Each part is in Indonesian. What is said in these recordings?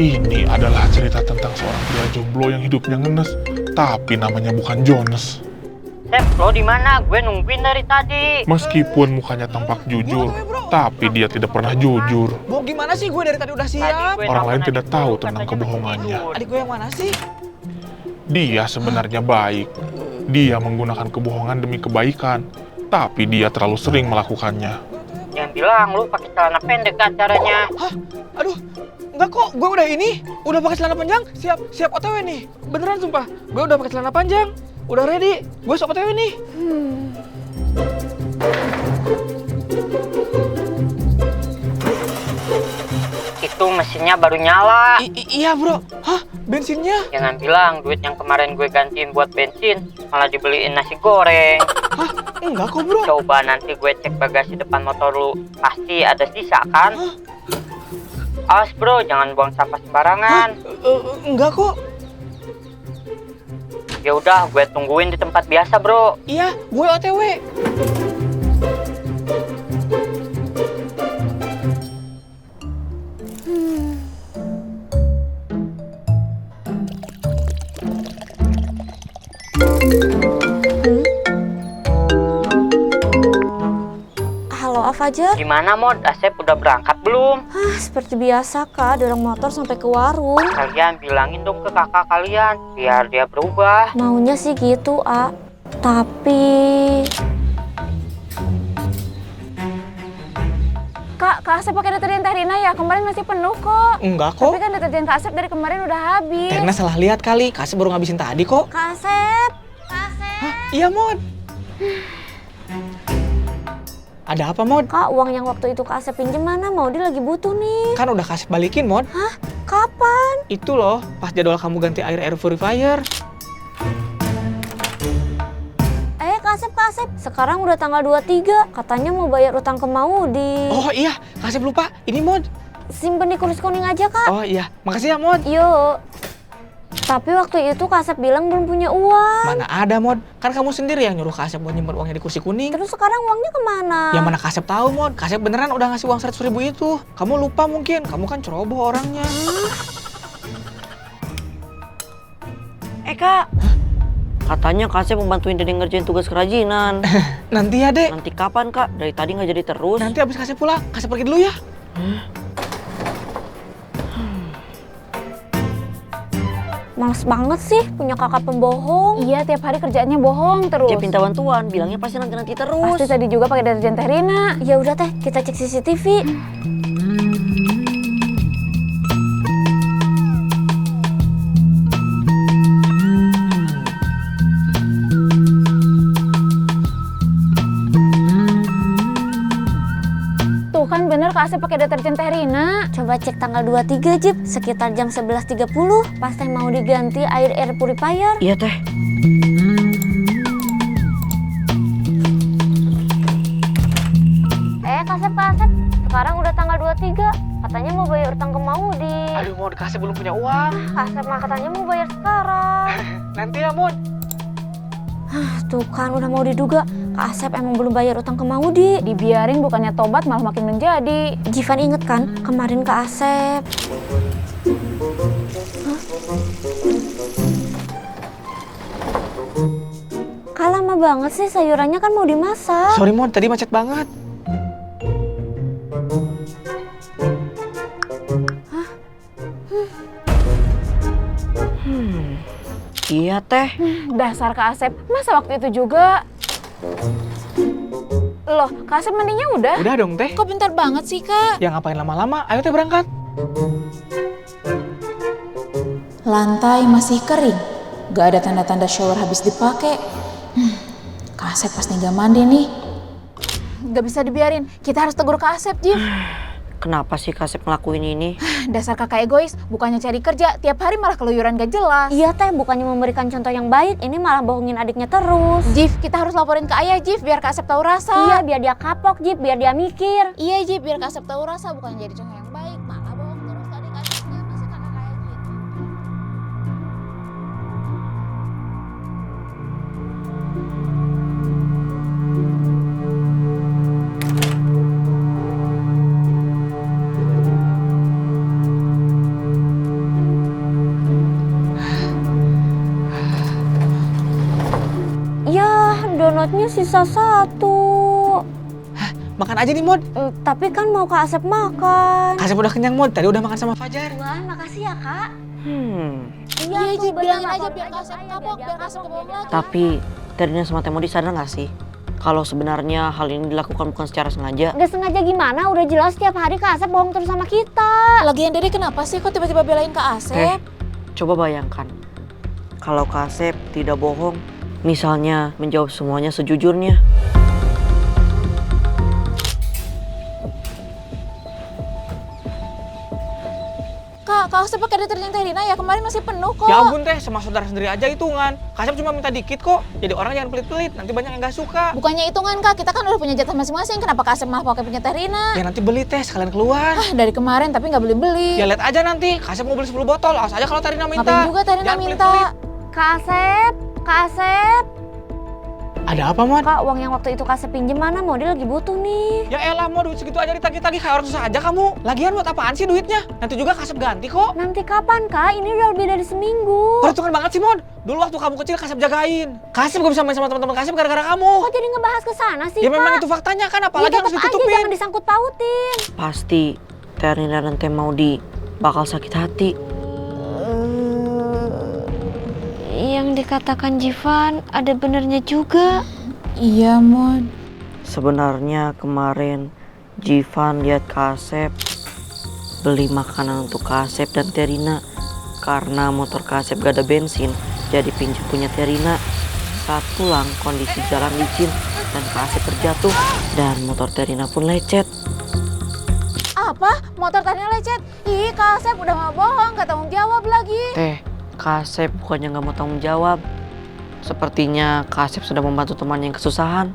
Ini adalah cerita tentang seorang pria jomblo yang hidupnya ngenes, tapi namanya bukan Jones. Sep, lo di mana? Gue nungguin dari tadi. Meskipun mukanya tampak jujur, tapi dia tidak pernah jujur. Bo, gimana sih? Gue dari tadi udah siap. Orang lain tidak tahu tentang kebohongannya. Adik gue yang mana sih? Dia sebenarnya baik. Dia menggunakan kebohongan demi kebaikan, tapi dia terlalu sering melakukannya. Jangan bilang lu pakai celana pendek ke acaranya. Hah? Aduh, enggak kok. Gue udah pakai celana panjang. Siap OTW nih. Beneran sumpah. Gue udah pakai celana panjang. Udah ready. Gue sok OTW nih. Itu mesinnya baru nyala. Iya bro. Hah? Bensinnya? Jangan bilang duit yang kemarin gue gantiin buat bensin malah dibeliin nasi goreng. Hah? Enggak kok bro. Coba nanti gue cek bagasi depan motor lu, pasti ada sisa kan? Hah? Awas bro, jangan buang sampah sembarangan. Enggak kok. Ya udah, gue tungguin di tempat biasa bro. Iya, gue OTW. Halo, Fajar. Gimana Mod? Asep udah berangkat belum? Seperti biasa, Kak, dorong motor sampai ke warung. Kalian bilangin dong ke kakak kalian, biar dia berubah. Maunya sih gitu, A. Tapi... Kak Asep pakai deterjen Teh Rina ya? Kemarin masih penuh kok. Enggak kok. Tapi kan deterjen Kak Asep dari kemarin udah habis. Karena salah lihat kali. Kasih baru ngabisin tadi kok. Kak Asep! Hah? Iya, Mod. Ada apa, Mod? Kak, uang yang waktu itu Kak Asep pinjem mana? Mau dia lagi butuh nih. Kan udah kasih balikin, Mod. Hah? Kapan? Itu loh, pas jadwal kamu ganti air purifier. Kak Asep. Sekarang udah tanggal 23. Katanya mau bayar utang ke Maudi. Oh iya, Kasih lupa. Ini, Mod. Simpen di kulis kuning aja, Kak. Oh iya, makasih ya, Mod. Yuk. Tapi waktu itu Kak Asep bilang belum punya uang. Mana ada, Mod. Kan kamu sendiri yang nyuruh Kasep buat nyimpen uangnya di kursi kuning. Terus sekarang uangnya kemana? Yang mana Kasep tahu, Mod. Kasep beneran udah ngasih uang 100.000 itu. Kamu lupa mungkin. Kamu kan ceroboh orangnya. Kak. Katanya Kak Asep membantuin Dede ngerjain tugas kerajinan. Nanti ya, Dek. Nanti kapan Kak? Dari tadi nggak jadi terus. Nanti abis Kasep pulang. Kasep pergi dulu ya. Males banget sih punya kakak pembohong. Iya, tiap hari kerjaannya bohong terus. Dia minta bantuan, bilangnya pasti nanti terus. Pasti tadi juga pakai deterjen Teh Rina. Ya udah Teh, kita cek CCTV. Tuh kan bener Kak Asep pakai deterjen Teh Rina. Coba cek tanggal 23, Jip. Sekitar jam 11.30. Pas Teh mau diganti air purifier. Iya Teh. Kak Asep. Sekarang udah tanggal 23. Katanya mau bayar utang ke Maudi. Aduh, Mod. Kasep belum punya uang. Kak Asep mah katanya mau bayar sekarang. Nanti ya, Mod. Tuh kan udah mau diduga. Kak Asep emang belum bayar utang ke Maudi. Dibiarin bukannya tobat malah makin menjadi. Jivan inget kan kemarin Kak Asep. Kak, lama banget sih, sayurannya kan mau dimasak. Sorry, Mod. Tadi macet banget. Iya Teh. Dasar Kak Asep, masa waktu itu juga? Loh, Kak Asep mandinya udah? Udah dong, Teh. Kok bentar banget sih Kak? Ya ngapain lama-lama? Ayo Teh berangkat. Lantai masih kering, gak ada tanda-tanda shower habis dipakai. Kak Asep pasti gak mandi nih. Gak bisa dibiarin, kita harus tegur Kak Asep, Jif. Kenapa sih Kak Asep ngelakuin ini? Dasar kakak egois, bukannya cari kerja, tiap hari malah keluyuran gak jelas. Iya Teh, bukannya memberikan contoh yang baik, ini malah bohongin adiknya terus. Jif, kita harus laporin ke ayah, Jif, biar Kak Asep tahu rasa. Iya, biar dia kapok, Jip, biar dia mikir. Iya, Jif, biar Kak Asep tahu rasa, bukan jadi contoh yang baik, malah bohong terus ke adik Asepnya, masa kakak kayak gitu. coklatnya sisa 1. Makan aja nih, Mod. Tapi kan mau Kak Asep makan. Kasep udah kenyang, Mod. Tadi udah makan sama Fajar. Tuan, makasih ya, Kak. Iya, tuh, Ji, bilangin bener, aja lapor biar aja, Kasep Kak, kapok, biar Kasep kebohong lagi. Tapi Terina sama Temodi sadar nggak sih kalau sebenarnya hal ini dilakukan bukan secara sengaja? Nggak sengaja gimana? Udah jelas tiap hari Kak Asep bohong terus sama kita. Lagian Dede kenapa sih kok tiba-tiba belain Kak Asep? Coba bayangkan kalau Kak Asep tidak bohong, misalnya menjawab semuanya sejujurnya. Kak Asep pakai deterjen Terina ya, kemarin masih penuh kok. Ya ampun teh, sama saudara sendiri aja hitungan. Kasep cuma minta dikit kok. Jadi orang jangan pelit-pelit, nanti banyak yang gak suka. Bukannya hitungan Kak, kita kan udah punya jatah masing-masing. Kenapa Kak Asep malah pakai punya Terina? Ya nanti beli teh, sekalian keluar. Dari kemarin tapi nggak beli-beli. Ya lihat aja nanti, Kasep mau beli 10 botol. Awas aja kalau Tarina minta. Ngapain juga Terina Jangan minta? pelit-pelit. Kak Asep, Kak Asep. Ada apa, Mod? Kak, uang yang waktu itu Kak Asep pinjem mana? Mau dia lagi butuh nih. Ya elah, Mod, duit segitu aja ditagih-tagih kayak orang susah aja kamu. Lagian buat apaan sih duitnya? Nanti juga Kasep ganti kok. Nanti kapan, Kak? Ini udah lebih dari seminggu. Perhitungan banget sih, Mod. Dulu waktu kamu kecil Kasep jagain. Kasep gak bisa main sama teman-teman Kasep gara-gara kamu. Kok jadi ngebahas ke sana sih, Ya Kak? memang itu faktanya kan, apalagi Ya, harus tetep aja ditutupin. jangan disangkut pautin. Pasti Terina dan Temodi bakal sakit hati. Yang dikatakan Jivan ada benernya juga. Iya, Mod. Sebenarnya kemarin Jivan lihat Kak Asep beli makanan untuk Kak Asep dan Terina. Karena motor Kak Asep gak ada bensin, jadi pinjam punya Terina. Saat pulang kondisi jalan licin dan Kak Asep terjatuh dan motor Terina pun lecet. Apa? Motor Terina lecet? Ih, Kak Asep udah nggak bohong, nggak tanggung jawab lagi. Kak Asep bukannya gak mau tanggung jawab. Sepertinya Kak Asep sudah membantu temannya yang kesusahan.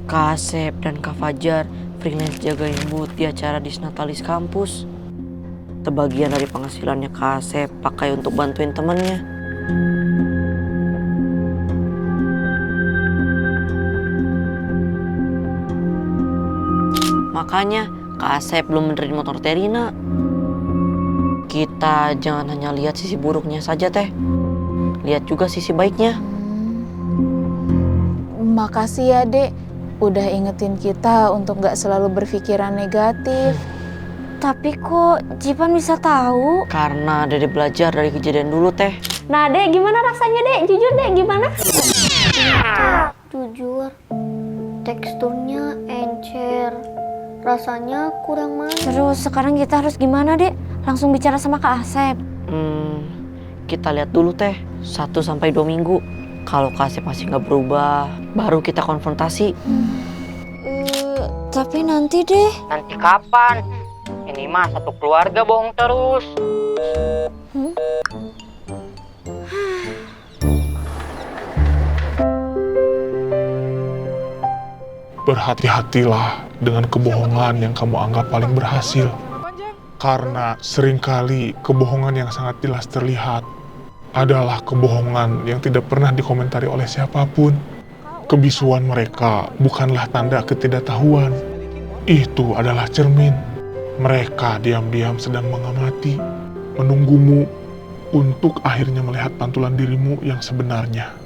Kak Asep dan Kak Fajar freelance jagain booth di acara Disnatalis kampus. Sebagian dari penghasilannya Kak Asep pakai untuk bantuin temannya. Makanya Kak Asep belum benerin motor Terina. Kita jangan hanya lihat sisi buruknya saja, Teh. Lihat juga sisi baiknya. Makasih ya, Dek. Udah ingetin kita untuk nggak selalu berpikiran negatif. Tapi kok Jivan bisa tahu? Karena Dede belajar dari kejadian dulu, Teh. Nah, Dek, gimana rasanya, Dek? Jujur, Dek, gimana? Jujur, teksturnya encer. Rasanya kurang manis. Terus sekarang kita harus gimana, Dek? Langsung bicara sama Kak Asep. Kita lihat dulu, Teh. 1-2 minggu. Kalau Kak Asep masih nggak berubah, baru kita konfrontasi. Tapi nanti deh. Nanti kapan? Ini mah satu keluarga bohong terus. Berhati-hatilah dengan kebohongan yang kamu anggap paling berhasil. Karena seringkali kebohongan yang sangat jelas terlihat adalah kebohongan yang tidak pernah dikomentari oleh siapapun. Kebisuan mereka bukanlah tanda ketidaktahuan. Itu adalah cermin. Mereka diam-diam sedang mengamati, menunggumu untuk akhirnya melihat pantulan dirimu yang sebenarnya.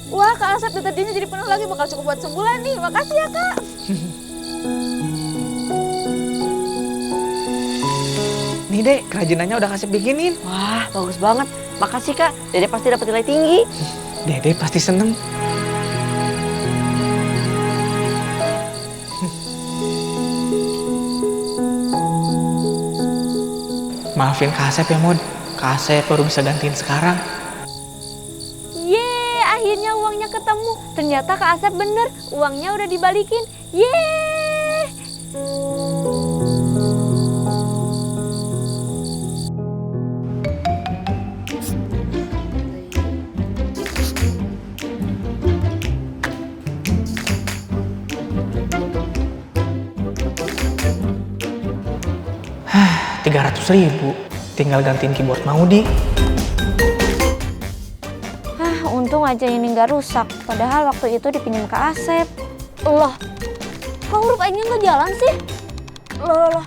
Wah, Kak Asep deterjennya jadi penuh lagi, bakal cukup buat sebulan nih. Makasih ya, Kak. Nih Dek, kerajinannya udah Kasep bikinin. Wah, bagus banget. Makasih, Kak. Dede pasti dapat nilai tinggi. Dede pasti seneng. Maafin Kak Asep ya, Mod. Kak Asep baru bisa gantiin sekarang. Yeay, akhirnya uangnya ketemu. Ternyata Kak Asep bener, uangnya udah dibalikin. Yeay. Hah, 300.000. Tinggal gantiin keyboard Maudi. Untung aja ini nggak rusak. Padahal waktu itu dipinjam Kak Asep. Loh, kok huruf I-nya nggak jalan sih? Loh,